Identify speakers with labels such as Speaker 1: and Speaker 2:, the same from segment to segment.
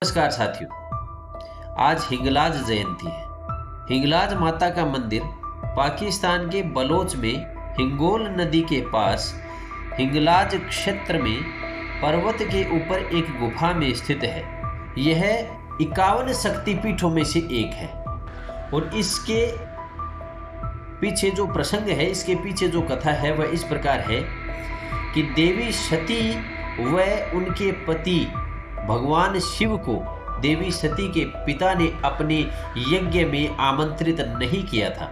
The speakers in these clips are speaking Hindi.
Speaker 1: नमस्कार साथियों, आज हिंगलाज जयंती है। हिंगलाज माता का मंदिर पाकिस्तान के बलोच में हिंगोल नदी के पास हिंगलाज क्षेत्र में पर्वत के ऊपर एक गुफा में स्थित है। यह 51 शक्तिपीठों में से एक है और इसके पीछे जो प्रसंग है, इसके पीछे जो कथा है वह इस प्रकार है कि देवी सती व उनके पति भगवान शिव को देवी सती के पिता ने अपने यज्ञ में आमंत्रित नहीं किया था,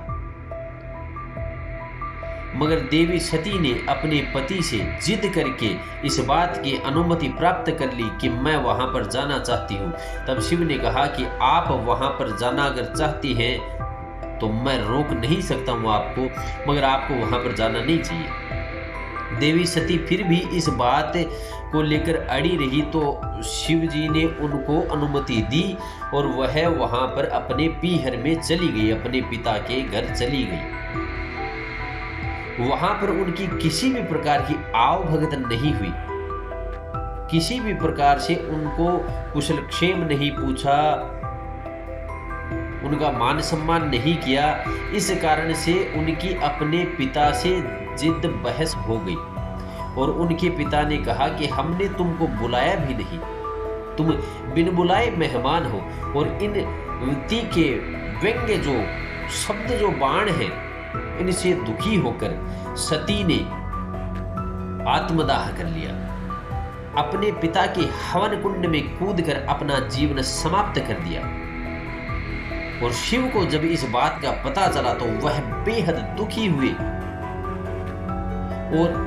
Speaker 1: मगर देवी सती ने अपने पति से जिद करके इस बात की अनुमति प्राप्त कर ली कि मैं वहां पर जाना चाहती हूं। तब शिव ने कहा कि आप वहां पर जाना अगर चाहती हैं तो मैं रोक नहीं सकता हूं आपको, मगर आपको वहां पर जाना नहीं चाहिए। देवी सती फिर भी इस बात को लेकर अड़ी रही तो शिव जी ने उनको अनुमति दी और वह वहां पर अपने पीहर में चली गई, अपने पिता के घर चली गई। वहां पर उनकी किसी भी प्रकार की आव भगत नहीं हुई, किसी भी प्रकार से उनको कुशल क्षेम नहीं पूछा, उनका मान सम्मान नहीं किया। इस कारण से उनकी अपने पिता से जिद बहस हो गई और उनके पिता ने कहा कि हमने तुमको बुलाया भी नहीं, तुम बिन बुलाए मेहमान हो। और इन तीखे व्यंग्य जो शब्द जो बाण हैं, इनसे दुखी होकर सती ने आत्मदाह कर लिया, अपने पिता के हवन कुंड में कूदकर अपना जीवन समाप्त कर दिया। और शिव को जब इस बात का पता चला तो वह बेहद दुखी हुए और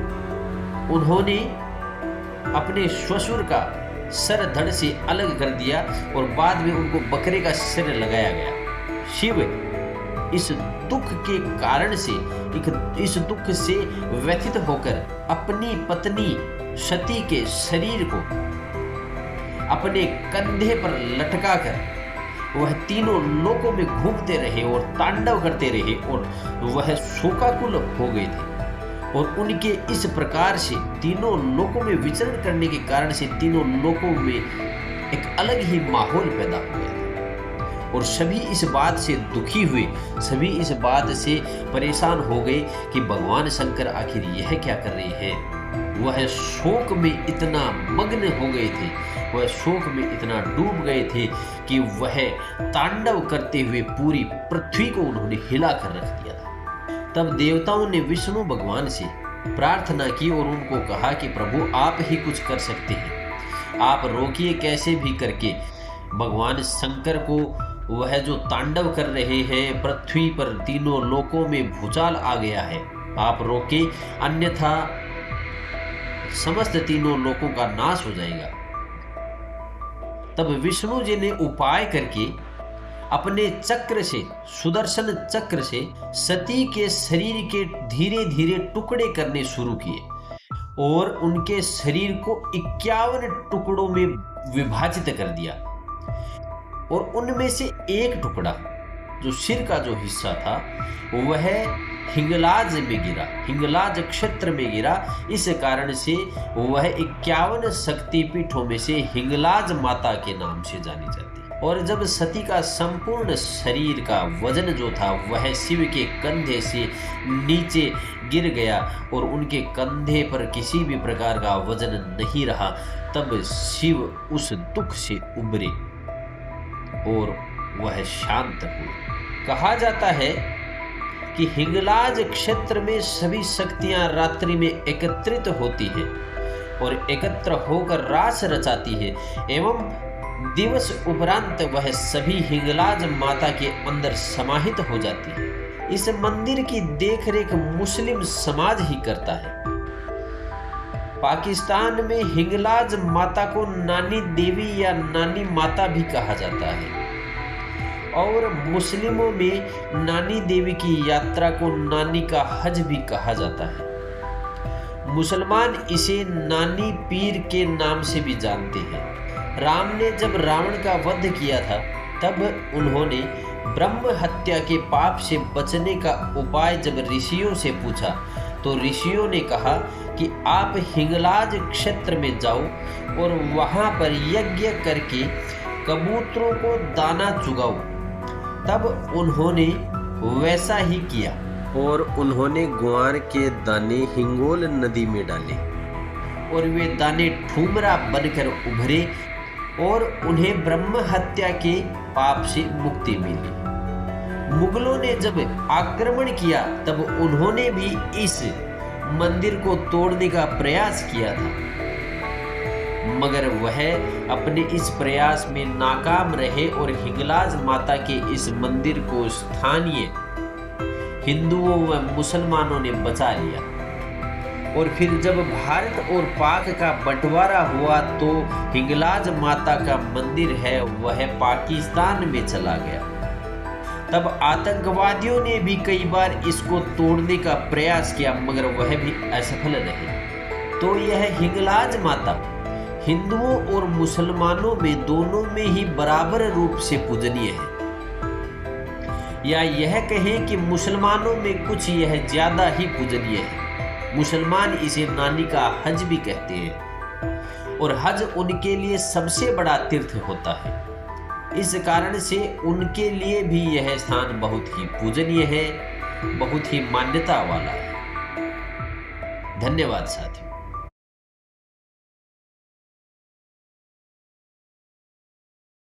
Speaker 1: उन्होंने अपने ससुर का सर धड़ से अलग कर दिया और बाद में उनको बकरे का सिर लगाया गया। शिव इस दुख के कारण से, इस दुख से व्यथित होकर अपनी पत्नी सती के शरीर को अपने कंधे पर लटकाकर वह तीनों लोकों में घूमते रहे और तांडव करते रहे और वह शोकाकुल हो गए थे। और उनके इस प्रकार से तीनों लोकों में विचरण करने के कारण से तीनों लोकों में एक अलग ही माहौल पैदा हो गया था और सभी इस बात से दुखी हुए, सभी इस बात से परेशान हो गए कि भगवान शंकर आखिर यह क्या कर रहे हैं। वह शोक में इतना मग्न हो गए थे, वह शोक में इतना डूब गए थे कि वह तांडव करते हुए पूरी पृथ्वी को उन्होंने हिला कर रख दिया था। तब देवताओं ने विष्णु भगवान से प्रार्थना की और उनको कहा कि प्रभु आप ही कुछ कर सकते हैं, आप रोकिए कैसे भी करके भगवान शंकर को। वह जो तांडव कर रहे हैं पृथ्वी पर, तीनों लोकों में भूचाल आ गया है, आप रोके, अन्यथा समस्त तीनों लोकों का नाश हो जाएगा। तब विष्णु जी ने उपाय करके अपने चक्र से, सुदर्शन चक्र से सती के शरीर के धीरे धीरे टुकड़े करने शुरू किए और उनके शरीर को 51 टुकड़ों में विभाजित कर दिया। और उनमें से एक टुकड़ा जो सिर का जो हिस्सा था वह हिंगलाज में गिरा, हिंगलाज क्षेत्र में गिरा। इस कारण से वह 51 शक्तिपीठों में से हिंगलाज माता के नाम से जानी जाती है। और जब सती का संपूर्ण शरीर का वजन जो था वह शिव के कंधे से नीचे गिर गया और उनके कंधे पर किसी भी प्रकार का वजन नहीं रहा, तब शिव उस दुख से उबरे और वह शांत हुए। कहा जाता है कि हिंगलाज क्षेत्र में सभी शक्तियां रात्रि में एकत्रित होती हैं और एकत्र होकर रास रचाती है एवं दिवस उपरांत वह सभी हिंगलाज माता के अंदर समाहित हो जाती है। इस मंदिर की देखरेख मुस्लिम समाज ही करता है। पाकिस्तान में हिंगलाज माता को नानी देवी या नानी माता भी कहा जाता है और मुस्लिमों में नानी देवी की यात्रा को नानी का हज भी कहा जाता है। मुसलमान इसे नानी पीर के नाम से भी जानते हैं। राम ने जब रावण का वध किया था तब उन्होंने ब्रह्म हत्या के पाप से बचने का उपाय जब ऋषियों से पूछा तो ऋषियों ने कहा कि आप हिंगलाज क्षेत्र में जाओ और वहां पर यज्ञ करके कबूतरों को दाना चुगाओ। तब उन्होंने वैसा ही किया और उन्होंने ग्वार के दाने हिंगोल नदी में डाले और वे दाने ठूमरा बनकर उभरे और उन्हें ब्रह्म हत्या के पाप से मुक्ति मिली। मुगलों ने जब आक्रमण किया तब उन्होंने भी इस मंदिर को तोड़ने का प्रयास किया था, मगर वह अपने इस प्रयास में नाकाम रहे और हिंगलाज माता के इस मंदिर को स्थानीय हिंदुओं व मुसलमानों ने बचा लिया। और फिर जब भारत और पाक का बंटवारा हुआ तो हिंगलाज माता का मंदिर है वह पाकिस्तान में चला गया। तब आतंकवादियों ने भी कई बार इसको तोड़ने का प्रयास किया, मगर वह भी असफल रहे। तो यह हिंगलाज माता हिंदुओं और मुसलमानों में दोनों में ही बराबर रूप से पूजनीय है, या यह कहें कि मुसलमानों में कुछ यह ज्यादा ही पूजनीय है। मुसलमान इसे नानी का हज भी कहते हैं और हज उनके लिए सबसे बड़ा तीर्थ होता है। इस कारण से उनके लिए भी यह स्थान बहुत ही पूजनीय है, बहुत ही मान्यता वाला है। धन्यवाद साथियों।